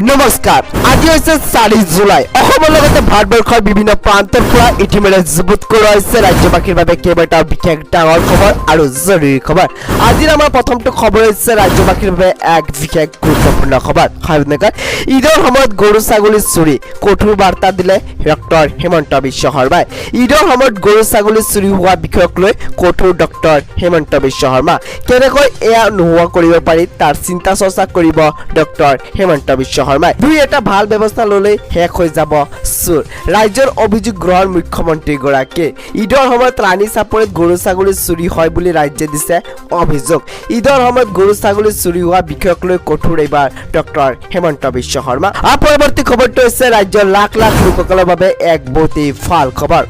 নমস্কাৰ আজি হৈছে 4 জুলাই অসমৰ লগতে ভাৰতবৰ্ষৰ বিভিন্ন প্ৰান্তৰ পৰা ইতিমধ্যে যুগুত কৰা হৈছে ৰাজ্যবাসীৰ বাবে কেইবাটাও বিশেষ ডাঙৰ খবৰ আৰু জৰুৰী খবৰ আজিৰ আমাৰ প্ৰথমটো খবৰ হৈছে ৰাজ্যবাসীৰ বাবে এক বিশেষ গুৰুত্বপূৰ্ণ খবৰ ঈদৰ সময়ত গৰু ছাগলী চুৰি কঠোৰ বাৰ্তা দিলে ডক্টৰ হিমন্ত বিশ্ব শৰ্মাই ঈদৰ সময়ত গৰু ছাগলী চুৰি হোৱা বিষয়ক লৈ কঠোৰ ডক্টৰ হিমন্ত বিশ্ব শৰ্মা কেনেকৈ এয়া নোহোৱা কৰিব পাৰি তাৰ চিন্তা চৰ্চা কৰিব ডক্টৰ হিমন্ত বিশ্ব শৰ্মাই দুই এটা ভাল ব্যৱস্থা ললে শেষ হৈ যাব চুৰ ৰাজ্যৰ অভিযোগ গ্ৰহণ মুখ্যমন্ত্ৰীগৰাকীয়ে ঈদৰ সময়ত ৰাণী চাপৰিত গৰু ছাগলী চুৰি হয় বুলি ৰাজ্যে দিছে অভিযোগ ঈদৰ সময়ত গৰু ছাগলী চুৰি হোৱা বিষয়ক লৈ কঠোৰ এইবাৰ ডক্টৰ হিমন্ত বিশ্ব শৰ্মা পৰৱৰ্তী খবৰটো হৈছে ৰাজ্যৰ লাখ লাখ লোকসকলৰ বাবে এক বহুতেই ভাল খবৰ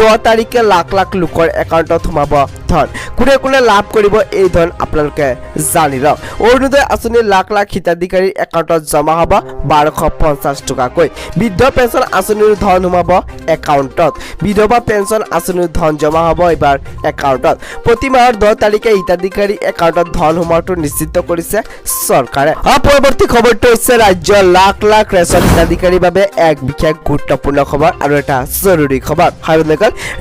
10 তাৰিখে লাখ লাখ লোকৰ একাউণ্টত সোমাব ধন কোনে কোনে লাভ কৰিব এই ধন আপোনালোকে জানি লওক অৰুণোদয় আঁচনিৰ লাখ লাখ হিতাধিকাৰীৰ একাউণ্টত জমা হ'ব 1250 টকাকৈ বৃদ্ধ পেঞ্চন আঁচনিৰ ধন সোমাব একাউণ্টত বিধৱা পেঞ্চন আঁচনিৰ ধন জমা হ'ব এবাৰ একাউণ্টত প্ৰতি মাহৰ 10 তাৰিখে হিতাধিকাৰী একাউণ্টত ধন সোমোৱাটো নিশ্চিত কৰিছে চৰকাৰে পৰৱৰ্তী খবৰটো হৈছে ৰাজ্যৰ লাখ লাখ ৰেচন হিতাধিকাৰীৰ বাবে এক বিশেষ গুৰুত্বপূৰ্ণ খবৰ আৰু এটা জৰুৰী খবৰ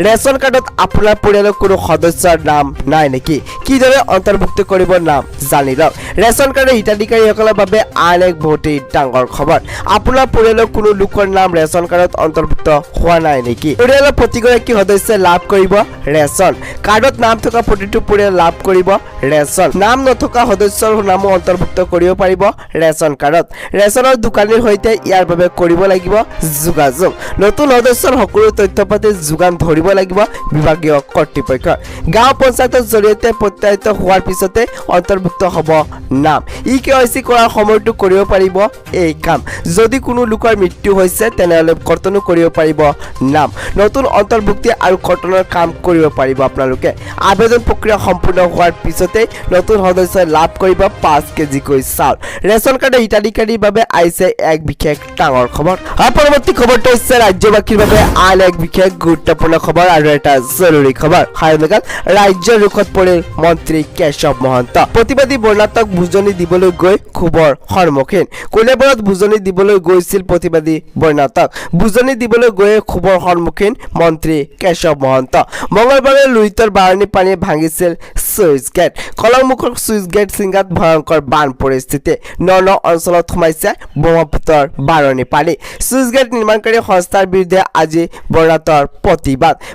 ৰেচন কাৰ্ডত আপোনাৰ পৰিয়ালৰ কোনো সদস্যৰ নাম নাই নেকি কিদৰে অন্তৰ্ভুক্ত কৰিব নাম জানি লওক ৰেচন কাৰ্ডৰ হিতাধিকাৰীসকলৰ বাবে আন এক বহুতেই ডাঙৰ খবৰ আপোনাৰ পৰিয়ালৰ কোনো লোকৰ নাম ৰেচন কাৰ্ডত অন্তৰ্ভুক্ত হোৱা নাই নেকি পৰিয়ালৰ প্ৰতিগৰাকী সদস্যই লাভ কৰিব ৰেচন কাৰ্ডত নাম থকা প্ৰতিটো পৰিয়াল লাভ কৰিব ৰেচন নাম নথকা সদস্যৰ নামো অন্তৰ্ভুক্ত কৰিব পাৰিব ৰেচন কাৰ্ডত ৰেচনৰ দোকানীৰ সৈতে ইয়াৰ বাবে কৰিব লাগিব যোগাযোগ নতুন সদস্যৰ সকলো তথ্য পাতি যোগান ধৰিব লাগিব বিভাগীয় কৰ্তৃপক্ষ গাঁও পঞ্চায়তৰ জৰিয়তে প্ৰত্যায়িত হোৱাৰ পিছতে অন্তৰ্ভুক্ত হ'ব নাম KYC কৰাৰ সময়টো কৰিব পাৰিব এই কাম যদি কোনো লোকৰ মৃত্যু হৈছে তেনেহলে কৰ্তনো কৰিব পাৰিব নাম নতুন অন্তৰ্ভুক্তি আৰু কৰ্তনৰ কাম কৰিব পাৰিব আপোনালোকে আবেদন প্ৰক্ৰিয়া সম্পূৰ্ণ হোৱাৰ পিছতে নতুন সদস্যই লাভ কৰিব 5 কেজিকৈ চাউল ৰেচন কাৰ্ডৰ হিতাধিকাৰীৰ বাবে আইছে এক বিশেষ ডাঙৰ খবৰ পৰৱৰ্তী খবৰটো হৈছে ৰাজ্যবাসীৰ বাবে আন এক বিশেষ গুৰুত্বপূৰ্ণ খবৰ আৰু এটা জৰুৰী খবৰ ৰাজ্যৰ ৰুখত পৰিল মন্ত্ৰী কেশৱ মহন্ত প্ৰতিবাদী বৰ্ণাটক বুজনি দিবলৈ গৈ ক্ষোভৰ সন্মুখীন কলিয়াবৰত বুজনি দিবলৈ গৈছিল প্ৰতিবাদী বৰ্ণাটক বুজনি দিবলৈ গৈ ক্ষোভৰ সন্মুখীন মন্ত্ৰী কেশৱ মহন্ত মঙলবাৰে লুইতৰ বাৰণী পানী ভাঙিছিল সুইচ গেট কলংমুখৰ সুইচ গেট চিংগাত ভয়ংকৰ বান পৰিস্থিতি ন অঞ্চলত সোমাইছে ব্ৰহ্মপুত্ৰৰ বাৰণী পানী সুইচ গেট নিৰ্মাণকাৰী সংস্থাৰ বিৰুদ্ধে আজি বৰ্ণাটৰ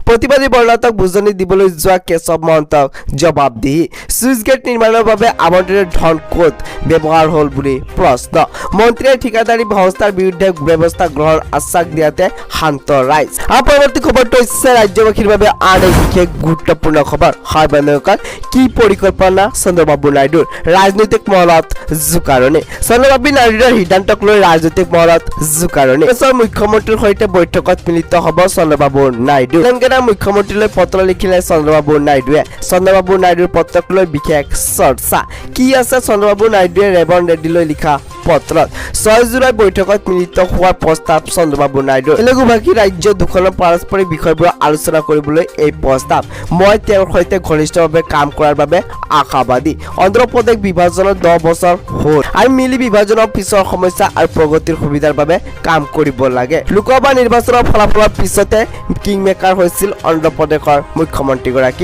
প্ৰতিবাদী বৰ্ণাটক বুজনি দিবলৈ যোৱা কেশৱ মহন্তক জবাবদিহি সুইচ গেট নিৰ্মাণৰ বাবে আবণ্টনৰ ধন ক'ত ব্যৱহাৰ হ'ল বুলি প্ৰশ্ন মন্ত্ৰীয়ে ঠিকাদাৰী সংস্থাৰ বিৰুদ্ধে ব্যৱস্থা গ্ৰহণ আশ্বাস দিয়াতে শান্ত ৰাইজ পৰৱৰ্তী খবৰটো হৈছে ৰাজ্যবাসীৰ বাবে আন এক বিশেষ গুৰুত্বপূৰ্ণ খবৰ কি পৰিকল্পনা চন্দ্ৰবাবু নাইডুৰ ৰাজনৈতিক মহলত জোকাৰণি চন্দ্ৰবাবু নাইডুৰ সিদ্ধান্তক লৈ ৰাজনৈতিক মহলত জোকাৰণি মুখ্যমন্ত্ৰীৰ সৈতে বৈঠকত মিলিত হ'ব চন্দ্ৰবাবু নাইডু তেলেংগানাৰ মুখ্যমন্ত্ৰীলৈ পত্ৰ লিখিলে চন্দ্ৰবাবু নাইডুৱে চন্দ্ৰবাবু নাইডুৰ পত্ৰক লৈ বিশেষ চৰ্চা কি আছে চন্দ্ৰবাবু নাইডুৱে ৰেৱন্ত ৰেড্ডিলৈ লিখা পত্ৰত 6 জুলাই বৈঠকত মিলিত হোৱাৰ প্ৰস্তাৱ চন্দ্ৰবাবু নাইডু তেলেগুভাষী ৰাজ্য দুখনৰ পাৰস্পৰিক বিষয়বোৰ আলোচনা কৰিবলৈ এই প্ৰস্তাৱ মই তেওঁৰ সৈতে ঘনিষ্ঠভাৱে কাম কৰাৰ বাবে আশাবাদী অন্ধ্ৰপ্ৰদেশ বিভাজনৰ 10 বছৰ হ'ল আৰু মিলি বিভাজনৰ পিছৰ সমস্যা আৰু প্ৰগতিৰ সুবিধাৰ বাবে কাম কৰিব লাগে লোকসভা নিৰ্বাচনৰ ফলাফলৰ পিছতে কিংমেকাৰ হৈছিল অন্ধ্ৰপ্ৰদেশৰ মুখ্যমন্ত্ৰীগৰাকী